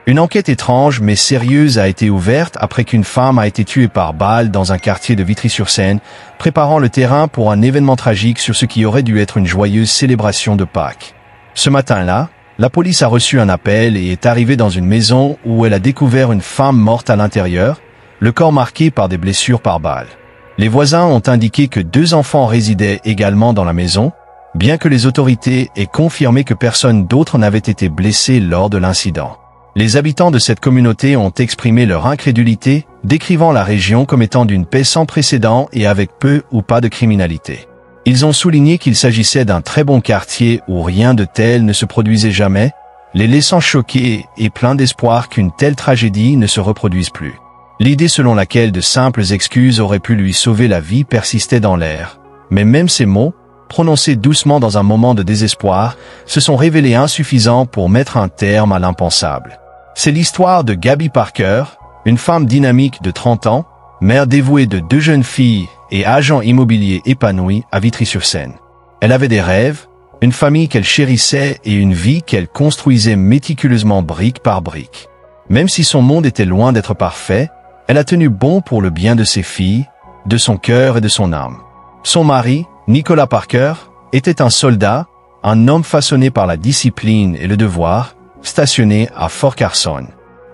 Une enquête étrange mais sérieuse a été ouverte après qu'une femme a été tuée par balle dans un quartier de Vitry-sur-Seine, préparant le terrain pour un événement tragique sur ce qui aurait dû être une joyeuse célébration de Pâques. Ce matin-là, la police a reçu un appel et est arrivée dans une maison où elle a découvert une femme morte à l'intérieur, le corps marqué par des blessures par balle. Les voisins ont indiqué que 2 enfants résidaient également dans la maison, bien que les autorités aient confirmé que personne d'autre n'avait été blessé lors de l'incident. Les habitants de cette communauté ont exprimé leur incrédulité, décrivant la région comme étant d'une paix sans précédent et avec peu ou pas de criminalité. Ils ont souligné qu'il s'agissait d'un très bon quartier où rien de tel ne se produisait jamais, les laissant choqués et pleins d'espoir qu'une telle tragédie ne se reproduise plus. L'idée selon laquelle de simples excuses auraient pu lui sauver la vie persistait dans l'air, mais même ces mots, prononcés doucement dans un moment de désespoir, se sont révélés insuffisants pour mettre un terme à l'impensable. C'est l'histoire de Gaby Parker, une femme dynamique de 30 ans, mère dévouée de 2 jeunes filles et agent immobilier épanoui à Vitry-sur-Seine. Elle avait des rêves, une famille qu'elle chérissait et une vie qu'elle construisait méticuleusement brique par brique. Même si son monde était loin d'être parfait, elle a tenu bon pour le bien de ses filles, de son cœur et de son âme. Son mari, Nicolas Parker, était un soldat, un homme façonné par la discipline et le devoir, stationné à Fort Carson.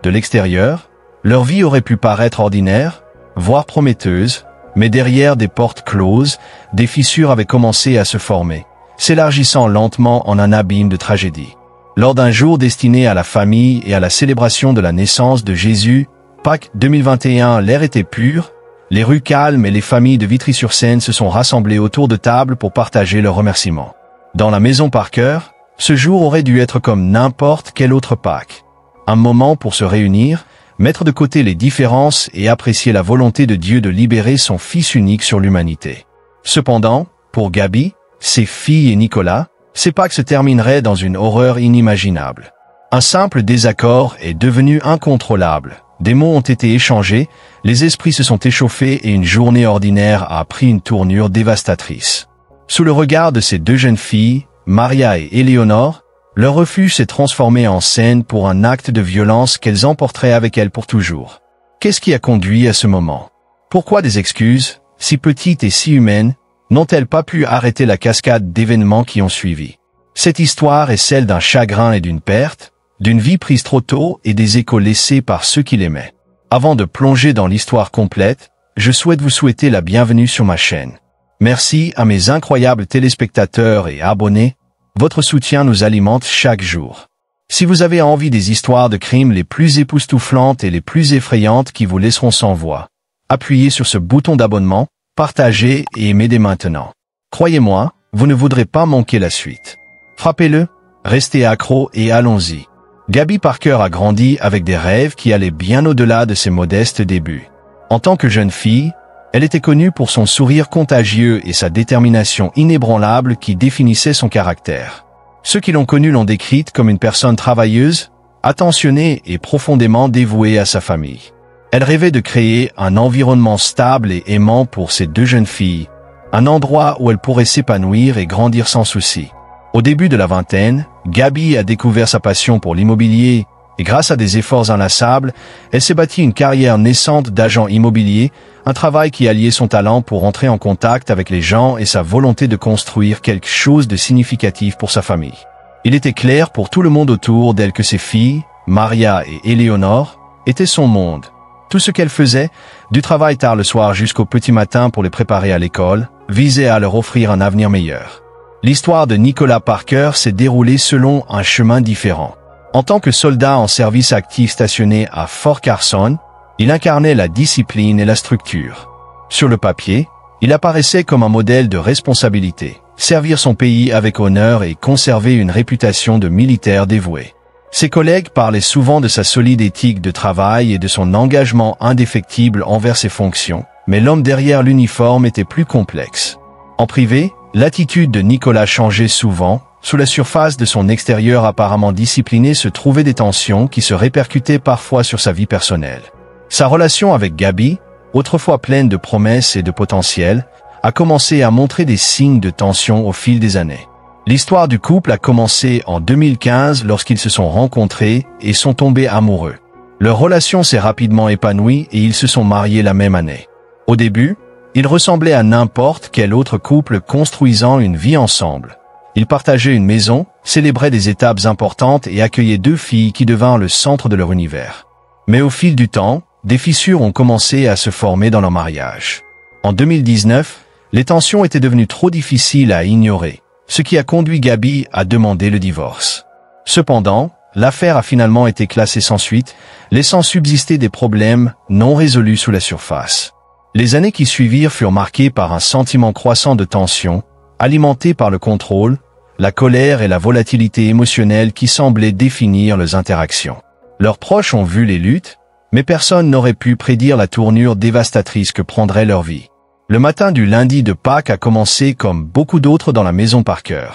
De l'extérieur, leur vie aurait pu paraître ordinaire, voire prometteuse, mais derrière des portes closes, des fissures avaient commencé à se former, s'élargissant lentement en un abîme de tragédie. Lors d'un jour destiné à la famille et à la célébration de la naissance de Jésus, Pâques 2021, l'air était pur, les rues calmes et les familles de Vitry-sur-Seine se sont rassemblées autour de tables pour partager leurs remerciements. Dans la maison Parker, ce jour aurait dû être comme n'importe quel autre Pâques. Un moment pour se réunir, mettre de côté les différences et apprécier la volonté de Dieu de libérer son Fils unique sur l'humanité. Cependant, pour Gaby, ses filles et Nicolas, ces Pâques se termineraient dans une horreur inimaginable. Un simple désaccord est devenu incontrôlable. Des mots ont été échangés, les esprits se sont échauffés et une journée ordinaire a pris une tournure dévastatrice. Sous le regard de ces 2 jeunes filles, Maria et Éléonore, leur refuge s'est transformé en scène pour un acte de violence qu'elles emporteraient avec elles pour toujours. Qu'est-ce qui a conduit à ce moment? Pourquoi des excuses, si petites et si humaines, n'ont-elles pas pu arrêter la cascade d'événements qui ont suivi? Cette histoire est celle d'un chagrin et d'une perte, d'une vie prise trop tôt et des échos laissés par ceux qui l'aimaient. Avant de plonger dans l'histoire complète, je souhaite vous souhaiter la bienvenue sur ma chaîne. Merci à mes incroyables téléspectateurs et abonnés, votre soutien nous alimente chaque jour. Si vous avez envie des histoires de crimes les plus époustouflantes et les plus effrayantes qui vous laisseront sans voix, appuyez sur ce bouton d'abonnement, partagez et aimez dès maintenant. Croyez-moi, vous ne voudrez pas manquer la suite. Frappez-le, restez accro et allons-y. Gaby Parker a grandi avec des rêves qui allaient bien au-delà de ses modestes débuts. En tant que jeune fille, elle était connue pour son sourire contagieux et sa détermination inébranlable qui définissait son caractère. Ceux qui l'ont connue l'ont décrite comme une personne travailleuse, attentionnée et profondément dévouée à sa famille. Elle rêvait de créer un environnement stable et aimant pour ses 2 jeunes filles, un endroit où elles pourraient s'épanouir et grandir sans souci. Au début de la vingtaine, Gaby a découvert sa passion pour l'immobilier et grâce à des efforts inlassables, elle s'est bâtie une carrière naissante d'agent immobilier, un travail qui alliait son talent pour entrer en contact avec les gens et sa volonté de construire quelque chose de significatif pour sa famille. Il était clair pour tout le monde autour d'elle que ses filles, Maria et Éléonore, étaient son monde. Tout ce qu'elle faisait, du travail tard le soir jusqu'au petit matin pour les préparer à l'école, visait à leur offrir un avenir meilleur. L'histoire de Nicolas Parker s'est déroulée selon un chemin différent. En tant que soldat en service actif stationné à Fort Carson, il incarnait la discipline et la structure. Sur le papier, il apparaissait comme un modèle de responsabilité, servir son pays avec honneur et conserver une réputation de militaire dévoué. Ses collègues parlaient souvent de sa solide éthique de travail et de son engagement indéfectible envers ses fonctions, mais l'homme derrière l'uniforme était plus complexe. En privé, l'attitude de Nicolas changeait souvent. Sous la surface de son extérieur apparemment discipliné se trouvaient des tensions qui se répercutaient parfois sur sa vie personnelle. Sa relation avec Gaby, autrefois pleine de promesses et de potentiel, a commencé à montrer des signes de tension au fil des années. L'histoire du couple a commencé en 2015 lorsqu'ils se sont rencontrés et sont tombés amoureux. Leur relation s'est rapidement épanouie et ils se sont mariés la même année. Au début, ils ressemblaient à n'importe quel autre couple construisant une vie ensemble. Ils partageaient une maison, célébraient des étapes importantes et accueillaient 2 filles qui devinrent le centre de leur univers. Mais au fil du temps, des fissures ont commencé à se former dans leur mariage. En 2019, les tensions étaient devenues trop difficiles à ignorer, ce qui a conduit Gabi à demander le divorce. Cependant, l'affaire a finalement été classée sans suite, laissant subsister des problèmes non résolus sous la surface. Les années qui suivirent furent marquées par un sentiment croissant de tension, alimenté par le contrôle, la colère et la volatilité émotionnelle qui semblaient définir leurs interactions. Leurs proches ont vu les luttes, mais personne n'aurait pu prédire la tournure dévastatrice que prendrait leur vie. Le matin du lundi de Pâques a commencé comme beaucoup d'autres dans la maison Parker.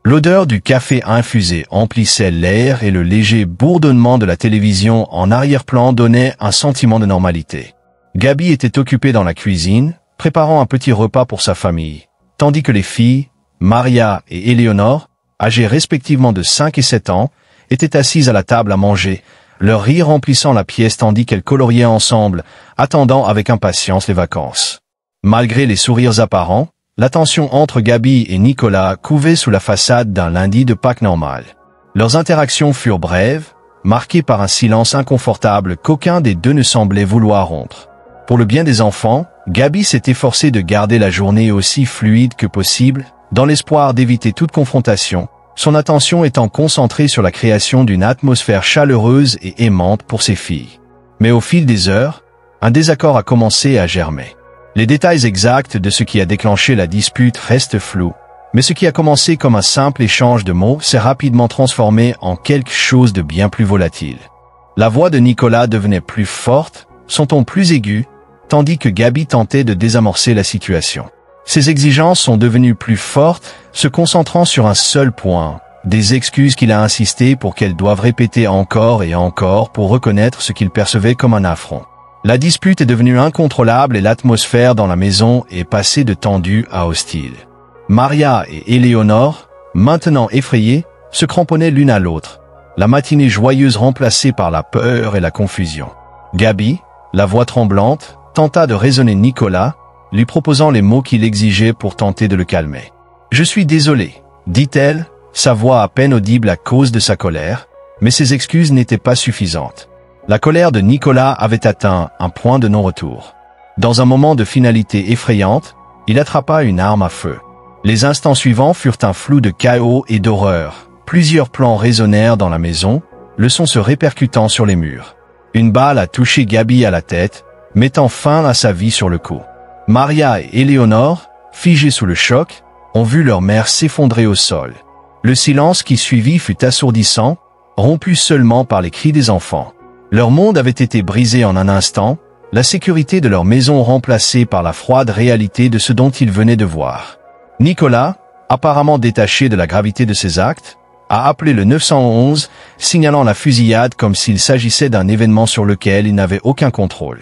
L'odeur du café infusé emplissait l'air et le léger bourdonnement de la télévision en arrière-plan donnait un sentiment de normalité. Gabi était occupée dans la cuisine, préparant un petit repas pour sa famille, tandis que les filles, Maria et Éléonore, âgées respectivement de 5 et 7 ans, étaient assises à la table à manger, leur rire remplissant la pièce tandis qu'elles coloriaient ensemble, attendant avec impatience les vacances. Malgré les sourires apparents, la tension entre Gabi et Nicolas couvait sous la façade d'un lundi de Pâques normal. Leurs interactions furent brèves, marquées par un silence inconfortable qu'aucun des deux ne semblait vouloir rompre. Pour le bien des enfants, Gabi s'est efforcée de garder la journée aussi fluide que possible, dans l'espoir d'éviter toute confrontation, son attention étant concentrée sur la création d'une atmosphère chaleureuse et aimante pour ses filles. Mais au fil des heures, un désaccord a commencé à germer. Les détails exacts de ce qui a déclenché la dispute restent flous, mais ce qui a commencé comme un simple échange de mots s'est rapidement transformé en quelque chose de bien plus volatile. La voix de Nicolas devenait plus forte, son ton plus aigu, tandis que Gabi tentait de désamorcer la situation. Ses exigences sont devenues plus fortes, se concentrant sur un seul point, des excuses qu'il a insisté pour qu'elles doivent répéter encore et encore pour reconnaître ce qu'il percevait comme un affront. La dispute est devenue incontrôlable et l'atmosphère dans la maison est passée de tendue à hostile. Maria et Éléonore, maintenant effrayées, se cramponnaient l'une à l'autre, la matinée joyeuse remplacée par la peur et la confusion. Gabi, la voix tremblante, tenta de raisonner Nicolas, lui proposant les mots qu'il exigeait pour tenter de le calmer. « Je suis désolée », dit-elle, sa voix à peine audible à cause de sa colère, mais ses excuses n'étaient pas suffisantes. La colère de Nicolas avait atteint un point de non-retour. Dans un moment de finalité effrayante, il attrapa une arme à feu. Les instants suivants furent un flou de chaos et d'horreur. Plusieurs plans résonnèrent dans la maison, le son se répercutant sur les murs. Une balle a touché Gabi à la tête, mettant fin à sa vie sur le coup. Maria et Éléonore, figées sous le choc, ont vu leur mère s'effondrer au sol. Le silence qui suivit fut assourdissant, rompu seulement par les cris des enfants. Leur monde avait été brisé en un instant, la sécurité de leur maison remplacée par la froide réalité de ce dont ils venaient de voir. Nicolas, apparemment détaché de la gravité de ses actes, a appelé le 911, signalant la fusillade comme s'il s'agissait d'un événement sur lequel il n'avait aucun contrôle.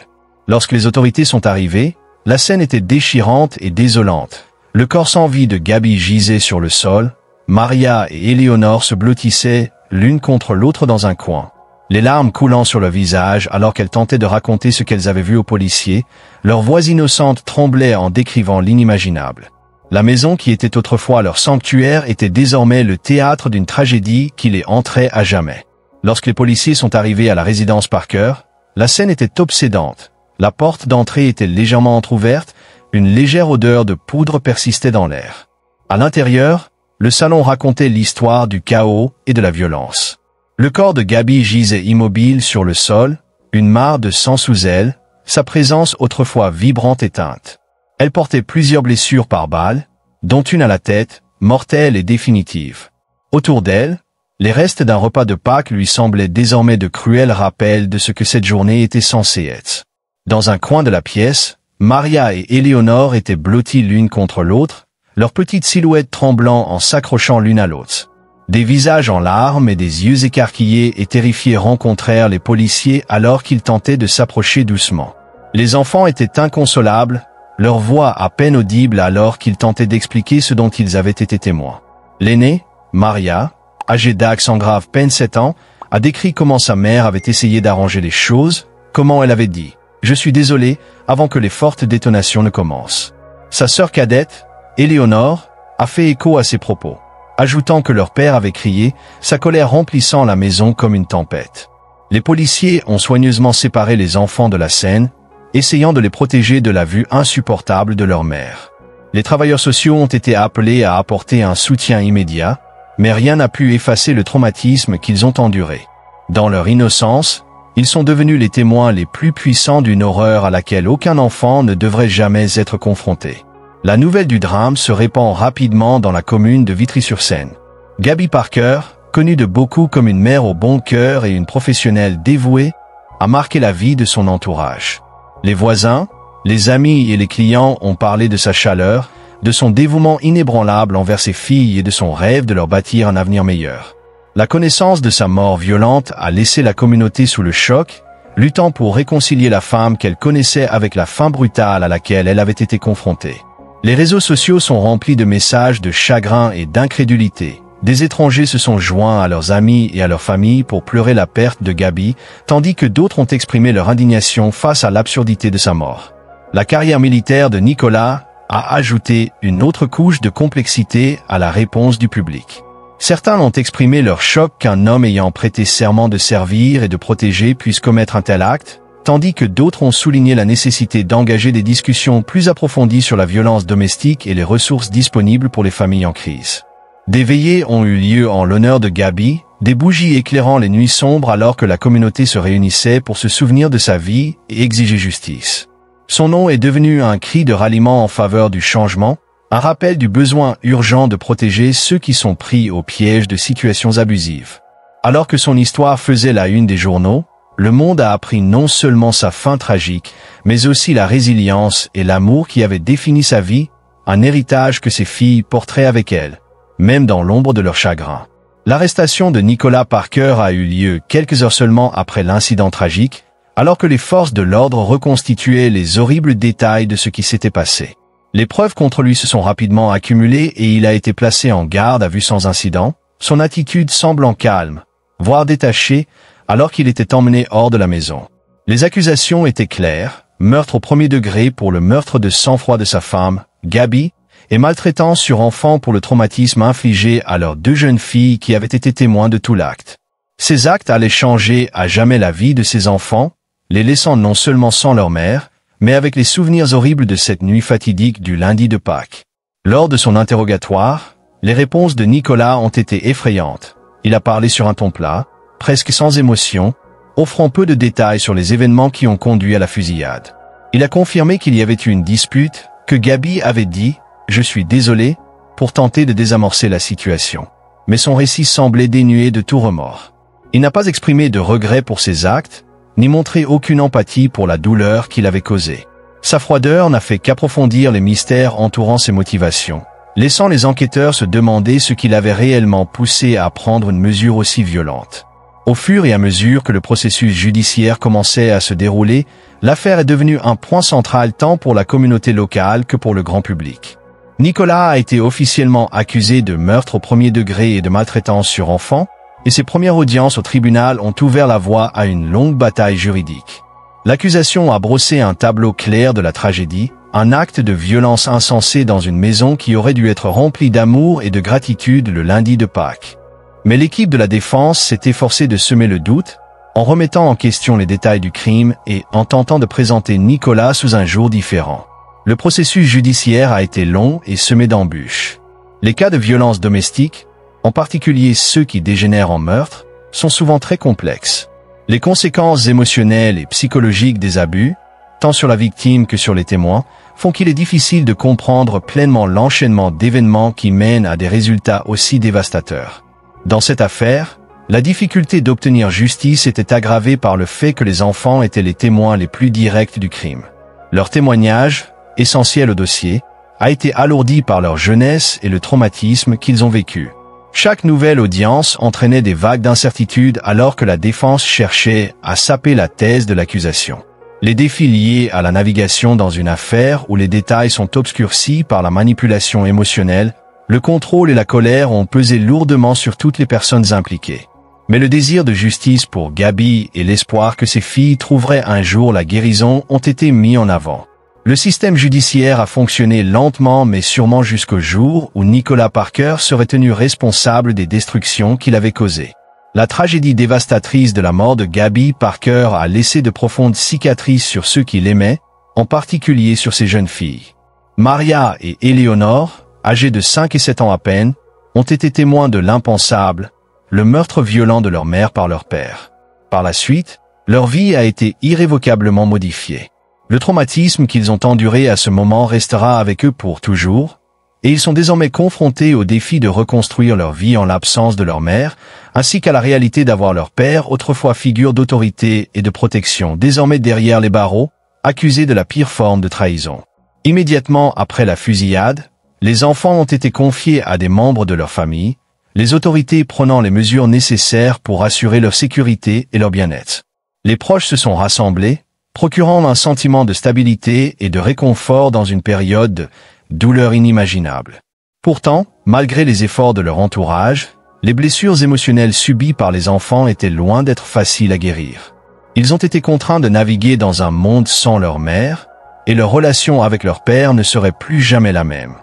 Lorsque les autorités sont arrivées, la scène était déchirante et désolante. Le corps sans vie de Gabi gisait sur le sol, Maria et Éléonore se blottissaient l'une contre l'autre dans un coin. Les larmes coulant sur leur visage alors qu'elles tentaient de raconter ce qu'elles avaient vu aux policiers, leurs voix innocentes tremblaient en décrivant l'inimaginable. La maison qui était autrefois leur sanctuaire était désormais le théâtre d'une tragédie qui les hantrait à jamais. Lorsque les policiers sont arrivés à la résidence Parker, la scène était obsédante. La porte d'entrée était légèrement entr'ouverte, une légère odeur de poudre persistait dans l'air. À l'intérieur, le salon racontait l'histoire du chaos et de la violence. Le corps de Gabi gisait immobile sur le sol, une mare de sang sous elle, sa présence autrefois vibrante éteinte. Elle portait plusieurs blessures par balle, dont une à la tête, mortelle et définitive. Autour d'elle, les restes d'un repas de Pâques lui semblaient désormais de cruels rappels de ce que cette journée était censée être. Dans un coin de la pièce, Maria et Éléonore étaient blotties l'une contre l'autre, leurs petites silhouettes tremblant en s'accrochant l'une à l'autre. Des visages en larmes et des yeux écarquillés et terrifiés rencontrèrent les policiers alors qu'ils tentaient de s'approcher doucement. Les enfants étaient inconsolables, leur voix à peine audible alors qu'ils tentaient d'expliquer ce dont ils avaient été témoins. L'aînée, Maria, âgée d'accent grave peine 7 ans, a décrit comment sa mère avait essayé d'arranger les choses, comment elle avait dit « Je suis désolée » avant que les fortes détonations ne commencent. Sa sœur cadette, Éléonore, a fait écho à ces propos, ajoutant que leur père avait crié, sa colère remplissant la maison comme une tempête. Les policiers ont soigneusement séparé les enfants de la scène, essayant de les protéger de la vue insupportable de leur mère. Les travailleurs sociaux ont été appelés à apporter un soutien immédiat, mais rien n'a pu effacer le traumatisme qu'ils ont enduré. Dans leur innocence, ils sont devenus les témoins les plus puissants d'une horreur à laquelle aucun enfant ne devrait jamais être confronté. La nouvelle du drame se répand rapidement dans la commune de Vitry-sur-Seine. Gaby Parker, connue de beaucoup comme une mère au bon cœur et une professionnelle dévouée, a marqué la vie de son entourage. Les voisins, les amis et les clients ont parlé de sa chaleur, de son dévouement inébranlable envers ses filles et de son rêve de leur bâtir un avenir meilleur. La connaissance de sa mort violente a laissé la communauté sous le choc, luttant pour réconcilier la femme qu'elle connaissait avec la fin brutale à laquelle elle avait été confrontée. Les réseaux sociaux sont remplis de messages de chagrin et d'incrédulité. Des étrangers se sont joints à leurs amis et à leurs familles pour pleurer la perte de Gaby, tandis que d'autres ont exprimé leur indignation face à l'absurdité de sa mort. La carrière militaire de Nicolas a ajouté une autre couche de complexité à la réponse du public. Certains ont exprimé leur choc qu'un homme ayant prêté serment de servir et de protéger puisse commettre un tel acte, tandis que d'autres ont souligné la nécessité d'engager des discussions plus approfondies sur la violence domestique et les ressources disponibles pour les familles en crise. Des veillées ont eu lieu en l'honneur de Gaby, des bougies éclairant les nuits sombres alors que la communauté se réunissait pour se souvenir de sa vie et exiger justice. Son nom est devenu un cri de ralliement en faveur du changement, un rappel du besoin urgent de protéger ceux qui sont pris au piège de situations abusives. Alors que son histoire faisait la une des journaux, le monde a appris non seulement sa fin tragique, mais aussi la résilience et l'amour qui avaient défini sa vie, un héritage que ses filles porteraient avec elles, même dans l'ombre de leur chagrin. L'arrestation de Nicolas Parker a eu lieu quelques heures seulement après l'incident tragique, alors que les forces de l'ordre reconstituaient les horribles détails de ce qui s'était passé. Les preuves contre lui se sont rapidement accumulées et il a été placé en garde à vue sans incident, son attitude semblant calme, voire détachée, alors qu'il était emmené hors de la maison. Les accusations étaient claires, meurtre au premier degré pour le meurtre de sang-froid de sa femme, Gaby, et maltraitance sur enfant pour le traumatisme infligé à leurs 2 jeunes filles qui avaient été témoins de tout l'acte. Ces actes allaient changer à jamais la vie de ces enfants, les laissant non seulement sans leur mère, mais avec les souvenirs horribles de cette nuit fatidique du lundi de Pâques. Lors de son interrogatoire, les réponses de Nicolas ont été effrayantes. Il a parlé sur un ton plat, presque sans émotion, offrant peu de détails sur les événements qui ont conduit à la fusillade. Il a confirmé qu'il y avait eu une dispute, que Gaby avait dit « Je suis désolé » pour tenter de désamorcer la situation. Mais son récit semblait dénué de tout remords. Il n'a pas exprimé de regret pour ses actes, ni montré aucune empathie pour la douleur qu'il avait causée. Sa froideur n'a fait qu'approfondir les mystères entourant ses motivations, laissant les enquêteurs se demander ce qui l'avait réellement poussé à prendre une mesure aussi violente. Au fur et à mesure que le processus judiciaire commençait à se dérouler, l'affaire est devenue un point central tant pour la communauté locale que pour le grand public. Nicolas a été officiellement accusé de meurtre au premier degré et de maltraitance sur enfant, et ses premières audiences au tribunal ont ouvert la voie à une longue bataille juridique. L'accusation a brossé un tableau clair de la tragédie, un acte de violence insensé dans une maison qui aurait dû être remplie d'amour et de gratitude le lundi de Pâques. Mais l'équipe de la défense s'est efforcée de semer le doute, en remettant en question les détails du crime et en tentant de présenter Nicolas sous un jour différent. Le processus judiciaire a été long et semé d'embûches. Les cas de violence domestique, en particulier ceux qui dégénèrent en meurtre, sont souvent très complexes. Les conséquences émotionnelles et psychologiques des abus, tant sur la victime que sur les témoins, font qu'il est difficile de comprendre pleinement l'enchaînement d'événements qui mènent à des résultats aussi dévastateurs. Dans cette affaire, la difficulté d'obtenir justice était aggravée par le fait que les enfants étaient les témoins les plus directs du crime. Leur témoignage, essentiel au dossier, a été alourdi par leur jeunesse et le traumatisme qu'ils ont vécu. Chaque nouvelle audience entraînait des vagues d'incertitude alors que la défense cherchait à saper la thèse de l'accusation. Les défis liés à la navigation dans une affaire où les détails sont obscurcis par la manipulation émotionnelle, Le contrôle et la colère ont pesé lourdement sur toutes les personnes impliquées. Mais le désir de justice pour Gabi et l'espoir que ses filles trouveraient un jour la guérison ont été mis en avant. Le système judiciaire a fonctionné lentement mais sûrement jusqu'au jour où Nicholas Parker serait tenu responsable des destructions qu'il avait causées. La tragédie dévastatrice de la mort de Gabi Parker a laissé de profondes cicatrices sur ceux qui l'aimaient, en particulier sur ses jeunes filles. Maria et Eleanor, âgées de 5 et 7 ans à peine, ont été témoins de l'impensable, le meurtre violent de leur mère par leur père. Par la suite, leur vie a été irrévocablement modifiée. Le traumatisme qu'ils ont enduré à ce moment restera avec eux pour toujours, et ils sont désormais confrontés au défi de reconstruire leur vie en l'absence de leur mère, ainsi qu'à la réalité d'avoir leur père, autrefois figure d'autorité et de protection, désormais derrière les barreaux, accusé de la pire forme de trahison. Immédiatement après la fusillade, les enfants ont été confiés à des membres de leur famille, les autorités prenant les mesures nécessaires pour assurer leur sécurité et leur bien-être. Les proches se sont rassemblés, procurant un sentiment de stabilité et de réconfort dans une période de douleur inimaginable. Pourtant, malgré les efforts de leur entourage, les blessures émotionnelles subies par les enfants étaient loin d'être faciles à guérir. Ils ont été contraints de naviguer dans un monde sans leur mère, et leur relation avec leur père ne serait plus jamais la même.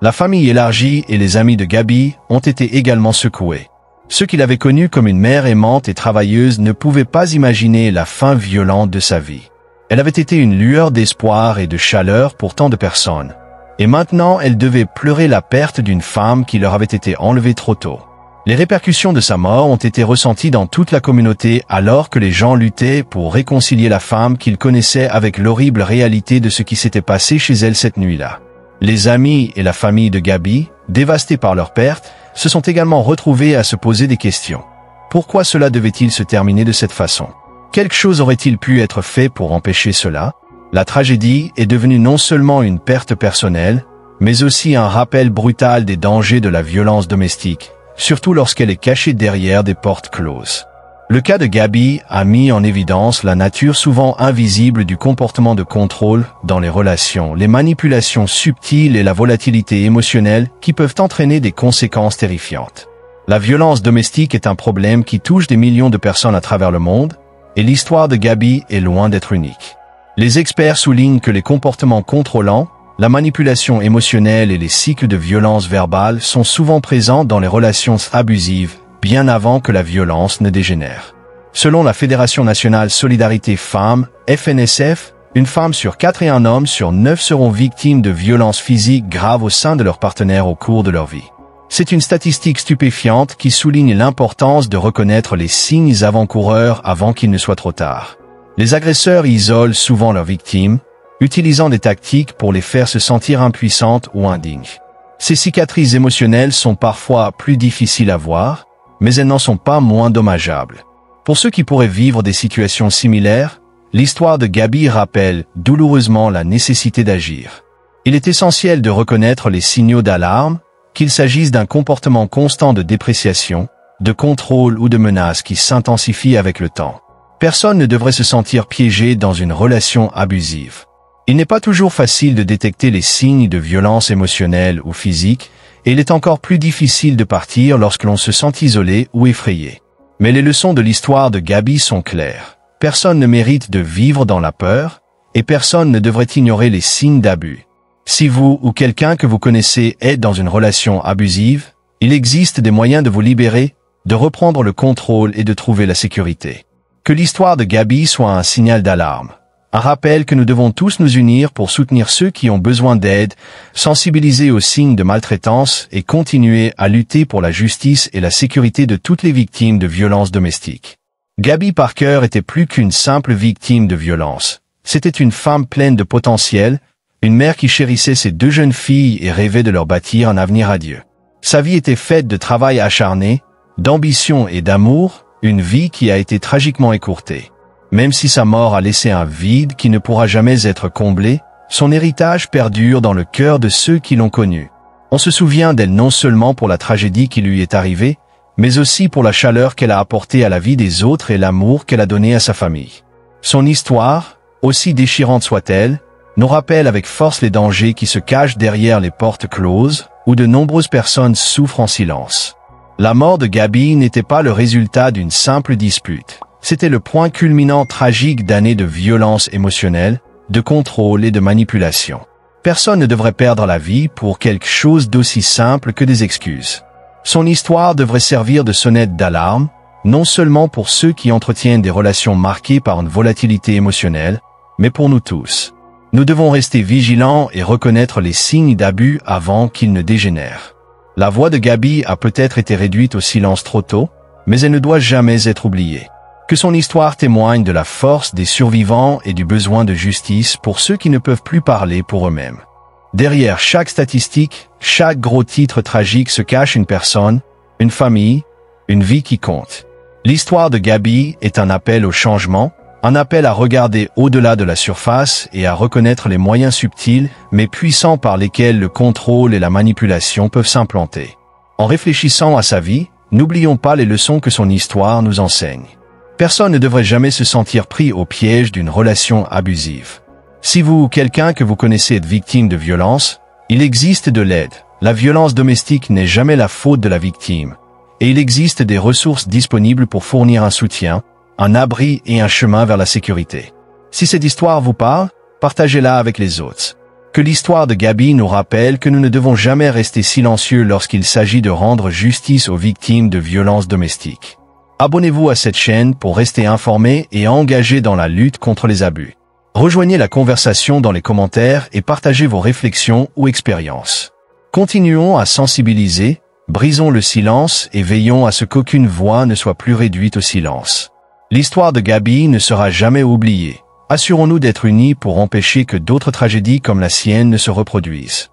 La famille élargie et les amis de Gabi ont été également secoués. Ceux qui l'avaient connue comme une mère aimante et travailleuse ne pouvaient pas imaginer la fin violente de sa vie. Elle avait été une lueur d'espoir et de chaleur pour tant de personnes. Et maintenant, elle devait pleurer la perte d'une femme qui leur avait été enlevée trop tôt. Les répercussions de sa mort ont été ressenties dans toute la communauté alors que les gens luttaient pour réconcilier la femme qu'ils connaissaient avec l'horrible réalité de ce qui s'était passé chez elle cette nuit-là. Les amis et la famille de Gabi, dévastés par leur perte, se sont également retrouvés à se poser des questions. Pourquoi cela devait-il se terminer de cette façon? Quelque chose aurait-il pu être fait pour empêcher cela? La tragédie est devenue non seulement une perte personnelle, mais aussi un rappel brutal des dangers de la violence domestique, surtout lorsqu'elle est cachée derrière des portes closes. Le cas de Gabi a mis en évidence la nature souvent invisible du comportement de contrôle dans les relations, les manipulations subtiles et la volatilité émotionnelle qui peuvent entraîner des conséquences terrifiantes. La violence domestique est un problème qui touche des millions de personnes à travers le monde, et l'histoire de Gabi est loin d'être unique. Les experts soulignent que les comportements contrôlants, la manipulation émotionnelle et les cycles de violence verbale sont souvent présents dans les relations abusives, bien avant que la violence ne dégénère. Selon la Fédération nationale Solidarité Femmes, FNSF, une femme sur 4 et un homme sur 9 seront victimes de violences physiques graves au sein de leur partenaire au cours de leur vie. C'est une statistique stupéfiante qui souligne l'importance de reconnaître les signes avant-coureurs avant qu'il ne soit trop tard. Les agresseurs isolent souvent leurs victimes, utilisant des tactiques pour les faire se sentir impuissantes ou indignes. Ces cicatrices émotionnelles sont parfois plus difficiles à voir, mais elles n'en sont pas moins dommageables. Pour ceux qui pourraient vivre des situations similaires, l'histoire de Gabi rappelle douloureusement la nécessité d'agir. Il est essentiel de reconnaître les signaux d'alarme, qu'il s'agisse d'un comportement constant de dépréciation, de contrôle ou de menace qui s'intensifie avec le temps. Personne ne devrait se sentir piégé dans une relation abusive. Il n'est pas toujours facile de détecter les signes de violence émotionnelle ou physique, et il est encore plus difficile de partir lorsque l'on se sent isolé ou effrayé. Mais les leçons de l'histoire de Gabi sont claires. Personne ne mérite de vivre dans la peur, et personne ne devrait ignorer les signes d'abus. Si vous ou quelqu'un que vous connaissez est dans une relation abusive, il existe des moyens de vous libérer, de reprendre le contrôle et de trouver la sécurité. Que l'histoire de Gabi soit un signal d'alarme. Un rappel que nous devons tous nous unir pour soutenir ceux qui ont besoin d'aide, sensibiliser aux signes de maltraitance et continuer à lutter pour la justice et la sécurité de toutes les victimes de violences domestiques. Gabi Parker était plus qu'une simple victime de violence. C'était une femme pleine de potentiel, une mère qui chérissait ses 2 jeunes filles et rêvait de leur bâtir un avenir à Dieu. Sa vie était faite de travail acharné, d'ambition et d'amour, une vie qui a été tragiquement écourtée. Même si sa mort a laissé un vide qui ne pourra jamais être comblé, son héritage perdure dans le cœur de ceux qui l'ont connue. On se souvient d'elle non seulement pour la tragédie qui lui est arrivée, mais aussi pour la chaleur qu'elle a apportée à la vie des autres et l'amour qu'elle a donné à sa famille. Son histoire, aussi déchirante soit-elle, nous rappelle avec force les dangers qui se cachent derrière les portes closes, où de nombreuses personnes souffrent en silence. La mort de Gabi n'était pas le résultat d'une simple dispute. C'était le point culminant tragique d'années de violence émotionnelle, de contrôle et de manipulation. Personne ne devrait perdre la vie pour quelque chose d'aussi simple que des excuses. Son histoire devrait servir de sonnette d'alarme, non seulement pour ceux qui entretiennent des relations marquées par une volatilité émotionnelle, mais pour nous tous. Nous devons rester vigilants et reconnaître les signes d'abus avant qu'ils ne dégénèrent. La voix de Gabi a peut-être été réduite au silence trop tôt, mais elle ne doit jamais être oubliée. Que son histoire témoigne de la force des survivants et du besoin de justice pour ceux qui ne peuvent plus parler pour eux-mêmes. Derrière chaque statistique, chaque gros titre tragique se cache une personne, une famille, une vie qui compte. L'histoire de Gabi est un appel au changement, un appel à regarder au-delà de la surface et à reconnaître les moyens subtils mais puissants par lesquels le contrôle et la manipulation peuvent s'implanter. En réfléchissant à sa vie, n'oublions pas les leçons que son histoire nous enseigne. Personne ne devrait jamais se sentir pris au piège d'une relation abusive. Si vous ou quelqu'un que vous connaissez êtes victime de violence, il existe de l'aide. La violence domestique n'est jamais la faute de la victime. Et il existe des ressources disponibles pour fournir un soutien, un abri et un chemin vers la sécurité. Si cette histoire vous parle, partagez-la avec les autres. Que l'histoire de Gabi nous rappelle que nous ne devons jamais rester silencieux lorsqu'il s'agit de rendre justice aux victimes de violences domestiques. Abonnez-vous à cette chaîne pour rester informé et engagé dans la lutte contre les abus. Rejoignez la conversation dans les commentaires et partagez vos réflexions ou expériences. Continuons à sensibiliser, brisons le silence et veillons à ce qu'aucune voix ne soit plus réduite au silence. L'histoire de Gabi ne sera jamais oubliée. Assurons-nous d'être unis pour empêcher que d'autres tragédies comme la sienne ne se reproduisent.